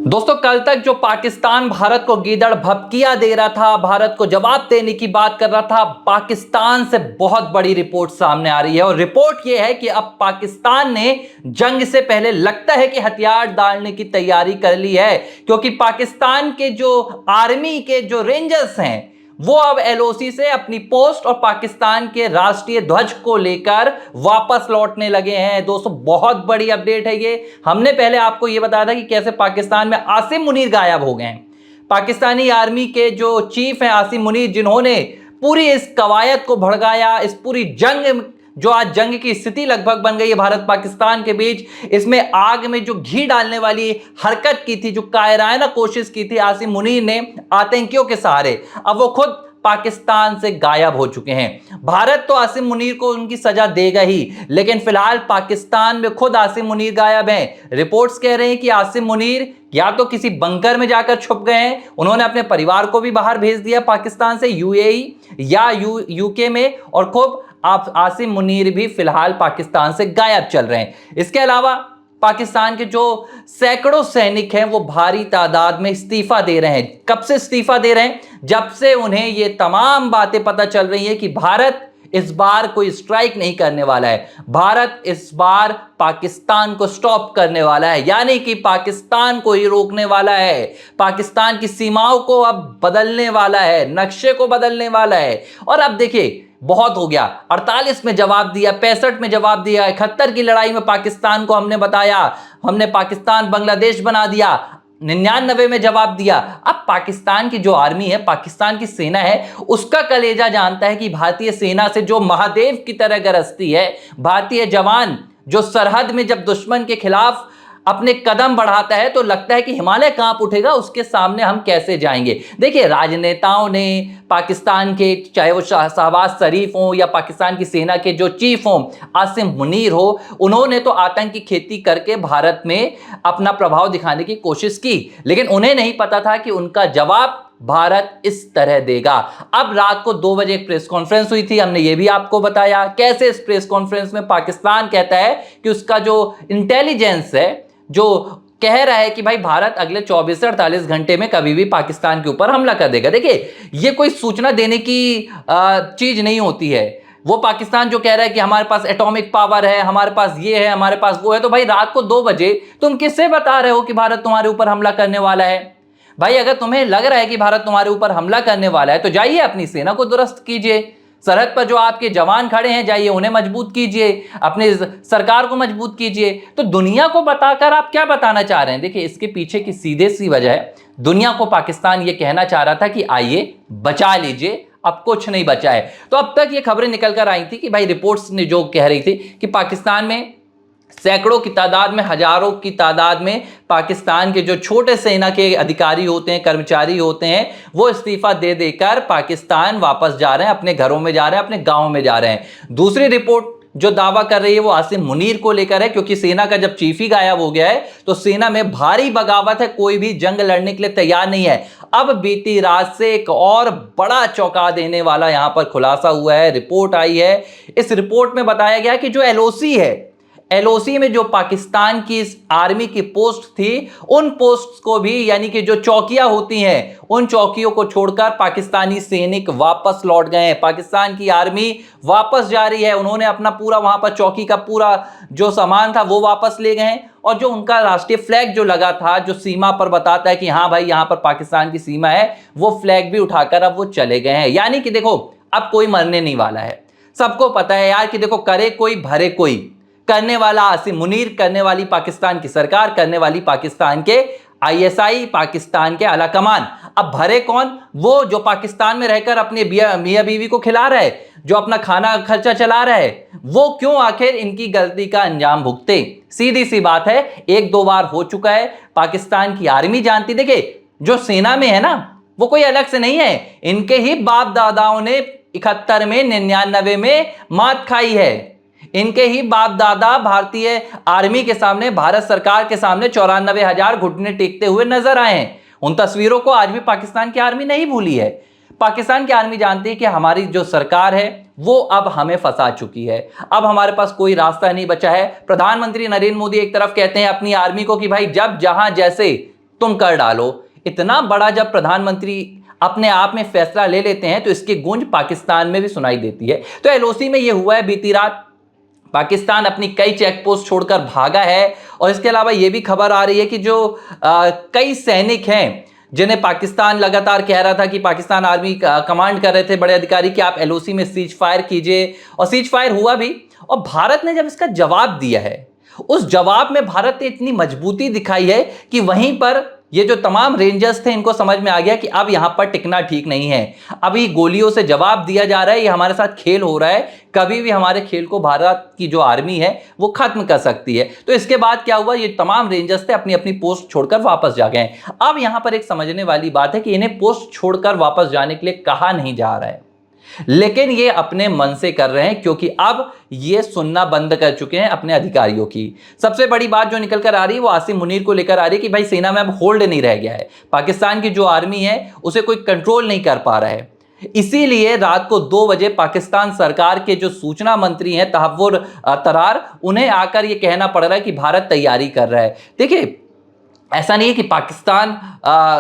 दोस्तों, कल तक जो पाकिस्तान भारत को गीदड़ भभकिया दे रहा था, भारत को जवाब देने की बात कर रहा था, पाकिस्तान से बहुत बड़ी रिपोर्ट सामने आ रही है। और रिपोर्ट यह है कि अब पाकिस्तान ने जंग से पहले लगता है कि हथियार डालने की तैयारी कर ली है, क्योंकि पाकिस्तान के जो आर्मी के जो रेंजर्स हैं वो अब एलओसी से अपनी पोस्ट और पाकिस्तान के राष्ट्रीय ध्वज को लेकर वापस लौटने लगे हैं। दोस्तों, बहुत बड़ी अपडेट है ये। हमने पहले आपको ये बताया था कि कैसे पाकिस्तान में आसिम मुनीर गायब हो गए हैं। पाकिस्तानी आर्मी के जो चीफ हैं आसिम मुनीर, जिन्होंने पूरी इस कवायद को भड़काया, इस पूरी जंग जो आज जंग की स्थिति लगभग बन गई है भारत पाकिस्तान के बीच, इसमें आग में जो घी डालने वाली हरकत की थी, जो कायराना कोशिश की थी आसिम मुनीर ने आतंकियों के सहारे, अब वो खुद पाकिस्तान से गायब हो चुके हैं। भारत तो आसिम मुनीर को उनकी सजा देगा ही, लेकिन फिलहाल पाकिस्तान में खुद आसिम मुनीर गायब हैं। रिपोर्ट्स कह रहे हैं कि आसिम मुनीर या तो किसी बंकर में जाकर छुप गए हैं, उन्होंने अपने परिवार को भी बाहर भेज दिया पाकिस्तान से, यूएई या यूके में, और खूब आप आसिम मुनीर भी फिलहाल पाकिस्तान से गायब चल रहे हैं। इसके अलावा पाकिस्तान के जो सैकड़ों सैनिक हैं वो भारी तादाद में इस्तीफा दे रहे हैं। कब से इस्तीफा दे रहे हैं? जब से उन्हें ये तमाम बातें पता चल रही है कि भारत इस बार कोई स्ट्राइक नहीं करने वाला है, भारत इस बार पाकिस्तान को स्टॉप करने वाला है, यानी कि पाकिस्तान को ही रोकने वाला है, पाकिस्तान की सीमाओं को अब बदलने वाला है, नक्शे को बदलने वाला है। और अब देखिए, बहुत हो गया। 48 में जवाब दिया, 65 में जवाब दिया, 71 की लड़ाई में पाकिस्तान को हमने बताया, हमने पाकिस्तान बांग्लादेश बना दिया, 99 में जवाब दिया। अब पाकिस्तान की जो आर्मी है, पाकिस्तान की सेना है, उसका कलेजा जानता है कि भारतीय सेना से जो महादेव की तरह गरजती है, भारतीय जवान जो सरहद में जब दुश्मन के खिलाफ अपने कदम बढ़ाता है तो लगता है कि हिमालय कांप उठेगा, उसके सामने हम कैसे जाएंगे। देखिए, राजनेताओं ने पाकिस्तान के, चाहे वो शहबाज शरीफ हो या पाकिस्तान की सेना के जो चीफ हो आसिम मुनीर हो, उन्होंने तो आतंक की खेती करके भारत में अपना प्रभाव दिखाने की कोशिश की, लेकिन उन्हें नहीं पता था कि उनका जवाब भारत इस तरह देगा। अब रात को 2 बजे एक प्रेस कॉन्फ्रेंस हुई थी, हमने ये भी आपको बताया कैसे इस प्रेस कॉन्फ्रेंस में पाकिस्तान कहता है कि उसका जो इंटेलिजेंस है, जो कह रहा है कि भाई भारत अगले 24 से 48 घंटे में कभी भी पाकिस्तान के ऊपर हमला कर देगा। देखिए, ये कोई सूचना देने की चीज नहीं होती है। वो पाकिस्तान जो कह रहा है कि हमारे पास एटॉमिक पावर है, हमारे पास ये है, हमारे पास वो है, तो भाई रात को 2 बजे तुम किससे बता रहे हो कि भारत तुम्हारे ऊपर हमला करने वाला है? भाई, अगर तुम्हें लग रहा है कि भारत तुम्हारे ऊपर हमला करने वाला है तो जाइए अपनी सेना को दुरुस्त कीजिए, सरहद पर जो आपके जवान खड़े हैं जाइए उन्हें मजबूत कीजिए, अपनी सरकार को मजबूत कीजिए। तो दुनिया को बताकर आप क्या बताना चाह रहे हैं? देखिए, इसके पीछे की सीधे सी वजह है, दुनिया को पाकिस्तान ये कहना चाह रहा था कि आइए बचा लीजिए, अब कुछ नहीं बचा है। तो अब तक ये खबरें निकल कर आई थी कि भाई रिपोर्ट्स ने जो कह रही थी कि पाकिस्तान में सैकड़ों की तादाद में, हजारों की तादाद में पाकिस्तान के जो छोटे सेना के अधिकारी होते हैं, कर्मचारी होते हैं, वो इस्तीफा दे देकर पाकिस्तान वापस जा रहे हैं, अपने घरों में जा रहे हैं, अपने गांव में जा रहे हैं। दूसरी रिपोर्ट जो दावा कर रही है वो आसिम मुनीर को लेकर है, क्योंकि सेना का जब चीफ ही गायब हो गया है तो सेना में भारी बगावत है, कोई भी जंग लड़ने के लिए तैयार नहीं है। अब बीती रात से एक और बड़ा चौंका देने वाला यहां पर खुलासा हुआ है, रिपोर्ट आई है। इस रिपोर्ट में बताया गया कि जो एलओसी है, एलओसी में जो पाकिस्तान की इस आर्मी की पोस्ट थी, उन पोस्ट को भी, यानी कि जो चौकियां होती हैं, उन चौकियों को छोड़कर पाकिस्तानी सैनिक वापस लौट गए हैं। पाकिस्तान की आर्मी वापस जा रही है, उन्होंने अपना पूरा वहां पर चौकी का पूरा जो सामान था वो वापस ले गए हैं, और जो उनका राष्ट्रीय फ्लैग जो लगा था, जो सीमा पर बताता है कि हाँ भाई यहां पर पाकिस्तान की सीमा है, वो फ्लैग भी उठाकर अब वो चले गए हैं। यानी कि देखो, अब कोई मरने नहीं वाला है। सबको पता है यार कि देखो, करे कोई भरे कोई, करने वाला आसिम मुनीर, करने वाली पाकिस्तान की सरकार, करने वाली पाकिस्तान के आईएसआई, पाकिस्तान के आला कमान। अब भरे कौन? वो जो पाकिस्तान में रहकर अपने मियां बीवी को खिला रहा है, जो अपना खाना खर्चा चला रहा है, वो क्यों आखिर इनकी गलती का अंजाम भुगते? सीधी सी बात है, 1-2 बार हो चुका है। पाकिस्तान की आर्मी जानती, देखिए जो सेना में है ना, वो कोई अलग से नहीं है, इनके ही बाप दादाओं ने 71 में, 99 में मात खाई है। इनके ही बाप दादा भारतीय आर्मी के सामने, भारत सरकार के सामने 94,000 घुटने टेकते हुए नजर आए हैं। उन तस्वीरों को आज भी पाकिस्तान की आर्मी नहीं भूली है। पाकिस्तान की आर्मी जानती है कि हमारी जो सरकार है वो अब हमें फंसा चुकी है, अब हमारे पास कोई रास्ता नहीं बचा है। प्रधानमंत्री नरेंद्र मोदी एक तरफ कहते हैं अपनी आर्मी को कि भाई जब जहां जैसे तुम कर डालो। इतना बड़ा जब प्रधानमंत्री अपने आप में फैसला ले लेते हैं तो इसकी गूंज पाकिस्तान में भी सुनाई देती है। तो एलओसी में यह हुआ है बीती रात, पाकिस्तान अपनी कई चेक पोस्ट छोड़कर भागा है। और इसके अलावा यह भी खबर आ रही है कि जो कई सैनिक हैं जिन्हें पाकिस्तान लगातार कह रहा था कि पाकिस्तान आर्मी कमांड कर रहे थे बड़े अधिकारी कि आप एलओसी में सीज फायर कीजिए, और सीज फायर हुआ भी। और भारत ने जब इसका जवाब दिया है, उस जवाब में भारत ने इतनी मजबूती दिखाई है कि वहीं पर ये जो तमाम रेंजर्स थे इनको समझ में आ गया कि अब यहां पर टिकना ठीक नहीं है। अभी गोलियों से जवाब दिया जा रहा है, ये हमारे साथ खेल हो रहा है, कभी भी हमारे खेल को भारत की जो आर्मी है वो खत्म कर सकती है। तो इसके बाद क्या हुआ, ये तमाम रेंजर्स थे अपनी अपनी पोस्ट छोड़कर वापस जा गए। अब यहां पर एक समझने वाली बात है कि इन्हें पोस्ट छोड़कर वापस जाने के लिए कहा नहीं जा रहा है, लेकिन ये अपने मन से कर रहे हैं, क्योंकि अब ये सुनना बंद कर चुके हैं अपने अधिकारियों की। सबसे बड़ी बात जो निकल कर आ रही है वो आसिम मुनीर को लेकर आ रही है कि भाई सेना में अब होल्ड नहीं रह गया है, पाकिस्तान की जो आर्मी है उसे कोई कंट्रोल नहीं कर पा रहा है। इसीलिए रात को 2 बजे पाकिस्तान सरकार के जो सूचना मंत्री हैं तहव्वुर तरार, उन्हें आकर यह कहना पड़ रहा है कि भारत तैयारी कर रहा है। देखिए, ऐसा नहीं है कि पाकिस्तान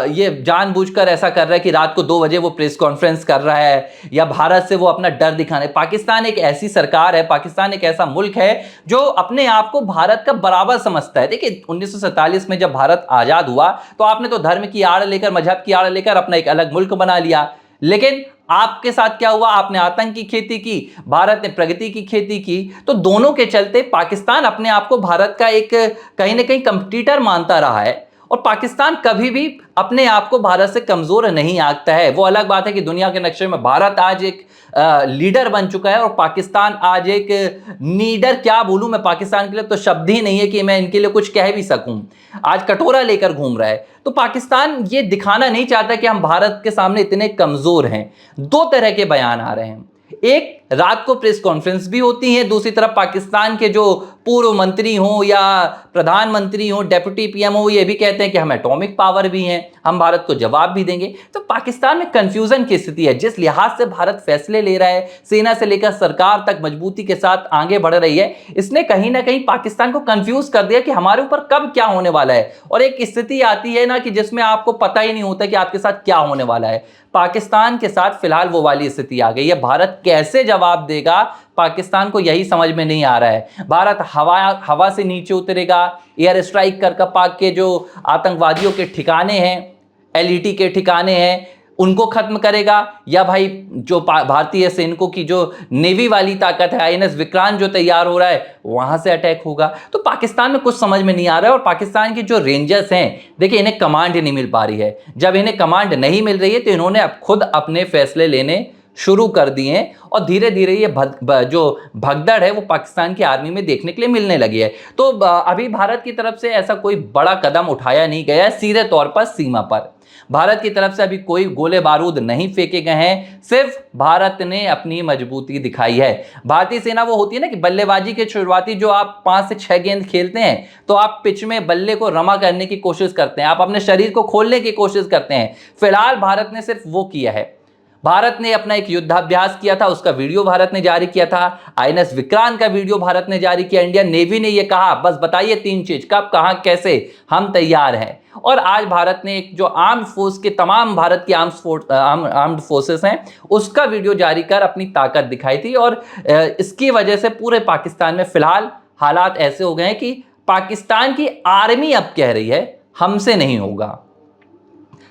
ये जानबूझकर ऐसा कर रहा है कि रात को 2 बजे वो प्रेस कॉन्फ्रेंस कर रहा है या भारत से वो अपना डर दिखाने। पाकिस्तान एक ऐसी सरकार है, पाकिस्तान एक ऐसा मुल्क है जो अपने आप को भारत का बराबर समझता है। देखिए, 1947 में जब भारत आज़ाद हुआ तो आपने तो धर्म की आड़ लेकर, मजहब की आड़ लेकर अपना एक अलग मुल्क बना लिया, लेकिन आपके साथ क्या हुआ, आपने आतंक की खेती की, भारत ने प्रगति की खेती की। तो दोनों के चलते पाकिस्तान अपने आप को भारत का एक कहीं ना कहीं कंपटीटर मानता रहा है, और पाकिस्तान कभी भी अपने आप को भारत से कमजोर नहीं आंकता है। वो अलग बात है कि दुनिया के नक्शे में भारत आज एक लीडर बन चुका है और पाकिस्तान आज एक नीडर, क्या बोलूं मैं, पाकिस्तान के लिए तो शब्द ही नहीं है कि मैं इनके लिए कुछ कह भी सकूं। आज कटोरा लेकर घूम रहा है। तो पाकिस्तान ये दिखाना नहीं चाहता कि हम भारत के सामने इतने कमजोर हैं। 2 तरह के बयान आ रहे हैं, एक रात को प्रेस कॉन्फ्रेंस भी होती है, दूसरी तरफ पाकिस्तान के जो पूर्व मंत्री हों या प्रधानमंत्री हों, डेप्यूटी पीएम हो, ये भी कहते हैं कि हम एटॉमिक पावर भी हैं, हम भारत को जवाब भी देंगे। तो पाकिस्तान में कंफ्यूजन की स्थिति है। जिस लिहाज से भारत फैसले ले रहा है, सेना से लेकर सरकार तक मजबूती के साथ आगे बढ़ रही है, इसने कहीं ना कहीं पाकिस्तान को कंफ्यूज कर दिया कि हमारे ऊपर कब क्या होने वाला है। और एक स्थिति आती है ना कि जिसमें आपको पता ही नहीं होता कि आपके साथ क्या होने वाला है। पाकिस्तान के साथ फिलहाल वो वाली स्थिति आ गई है। भारत कैसे जवाब देगा, पाकिस्तान को यही समझ में नहीं आ रहा है। भारत हवा से नीचे उतरेगा, एयर स्ट्राइक कर पाक के जो आतंकवादियों के ठिकाने हैं, एलईटी के ठिकाने हैं, उनको खत्म करेगा, या भाई जो भारतीय सैनिकों की जो नेवी वाली ताकत है, आईएनएस विक्रांत जो तैयार हो रहा है, वहां से अटैक होगा। तो पाकिस्तान में कुछ समझ में नहीं आ रहा है। और पाकिस्तान के जो रेंजर्स हैं, देखिए, इन्हें कमांड नहीं मिल पा रही है। जब इन्हें कमांड नहीं मिल रही है तो इन्होंने अब खुद अपने फैसले लेने शुरू कर दिए हैं, और धीरे धीरे ये जो भगदड़ है वो पाकिस्तान की आर्मी में देखने के लिए मिलने लगी है। तो अभी भारत की तरफ से ऐसा कोई बड़ा कदम उठाया नहीं गया है सीधे तौर पर सीमा पर। भारत की तरफ से अभी कोई गोले बारूद नहीं फेंके गए हैं, सिर्फ भारत ने अपनी मजबूती दिखाई है। भारतीय सेना वो होती है ना कि बल्लेबाजी के शुरुआती जो आप 5 से 6 गेंद खेलते हैं तो आप पिच में बल्ले को रमा करने की कोशिश करते हैं, आप अपने शरीर को खोलने की कोशिश करते हैं। फिलहाल भारत ने सिर्फ वो किया है। भारत ने अपना एक युद्धाभ्यास किया था, उसका वीडियो भारत ने जारी किया था। आईएनएस विक्रांत का वीडियो भारत ने जारी किया। इंडियन नेवी ने यह कहा, बस बताइए 3 चीज, कब, कहां, कैसे, हम तैयार हैं। और आज भारत ने एक जो आर्म्ड फोर्स के तमाम भारत की आर्म्ड फोर्सेस हैं उसका वीडियो जारी कर अपनी ताकत दिखाई थी। और इसकी वजह से पूरे पाकिस्तान में फिलहाल हालात ऐसे हो गए हैं कि पाकिस्तान की आर्मी अब कह रही है हमसे नहीं होगा।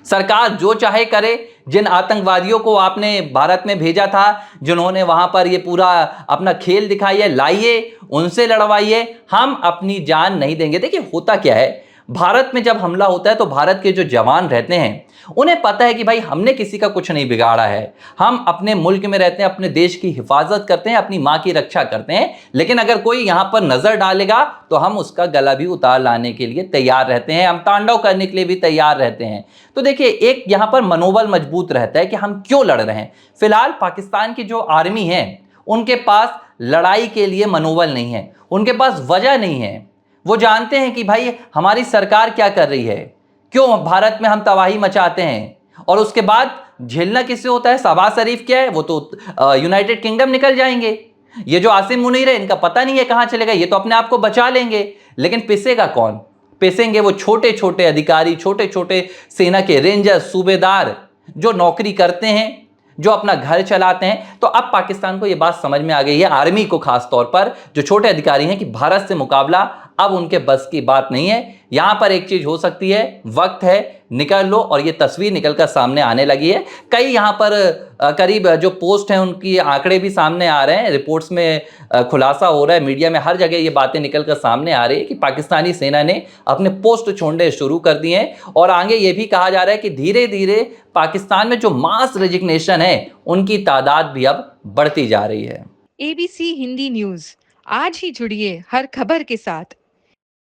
सरकार जो चाहे करे, जिन आतंकवादियों को आपने भारत में भेजा था, जिन्होंने वहां पर ये पूरा अपना खेल दिखाई है, लाइए, उनसे लड़वाइए, हम अपनी जान नहीं देंगे। देखिए, होता क्या है, भारत में जब हमला होता है तो भारत के जो जवान रहते हैं उन्हें पता है कि भाई हमने किसी का कुछ नहीं बिगाड़ा है, हम अपने मुल्क में रहते हैं, अपने देश की हिफाजत करते हैं, अपनी माँ की रक्षा करते हैं। लेकिन अगर कोई यहाँ पर नजर डालेगा तो हम उसका गला भी उतार लाने के लिए तैयार रहते हैं, हम तांडव करने के लिए भी तैयार रहते हैं। तो देखिए, एक यहाँ पर मनोबल मजबूत रहता है कि हम क्यों लड़ रहे हैं। फिलहाल पाकिस्तान की जो आर्मी है उनके पास लड़ाई के लिए मनोबल नहीं है, उनके पास वजह नहीं है। वो जानते हैं कि भाई हमारी सरकार क्या कर रही है, क्यों भारत में हम तबाही मचाते हैं, और उसके बाद झेलना किससे होता है। शहबाज शरीफ क्या है, वो तो यूनाइटेड किंगडम निकल जाएंगे। ये जो आसिम मुनीर है, इनका पता नहीं है कहां चलेगा, ये तो अपने आप को बचा लेंगे, लेकिन पिसेगा कौन? पिसेंगे वो छोटे छोटे अधिकारी, छोटे छोटे सेना के रेंजर, सूबेदार जो नौकरी करते हैं, जो अपना घर चलाते हैं। तो अब पाकिस्तान को यह बात समझ में आ गई है, आर्मी को खास तौर पर, जो छोटे अधिकारी हैं, कि भारत से मुकाबला अब उनके बस की बात नहीं है। यहां पर एक चीज हो सकती है, वक्त है, निकल लो, और ये तस्वीर निकलकर सामने आने लगी है। कई यहां पर करीब जो पोस्ट हैं उनकी आंकड़े भी सामने आ रहे हैं, रिपोर्ट्स में खुलासा हो रहा है, मीडिया में हर जगह ये बातें निकलकर सामने आ रही है कि पाकिस्तानी सेना ने अपने पोस्ट छोड़ने शुरू कर दिए हैं। और आगे ये भी कहा जा रहा है कि धीरे धीरे पाकिस्तान में जो मास रेजिग्नेशन है उनकी तादाद भी अब बढ़ती जा रही है। एबीसी हिंदी न्यूज, आज ही जुड़िए हर खबर के साथ।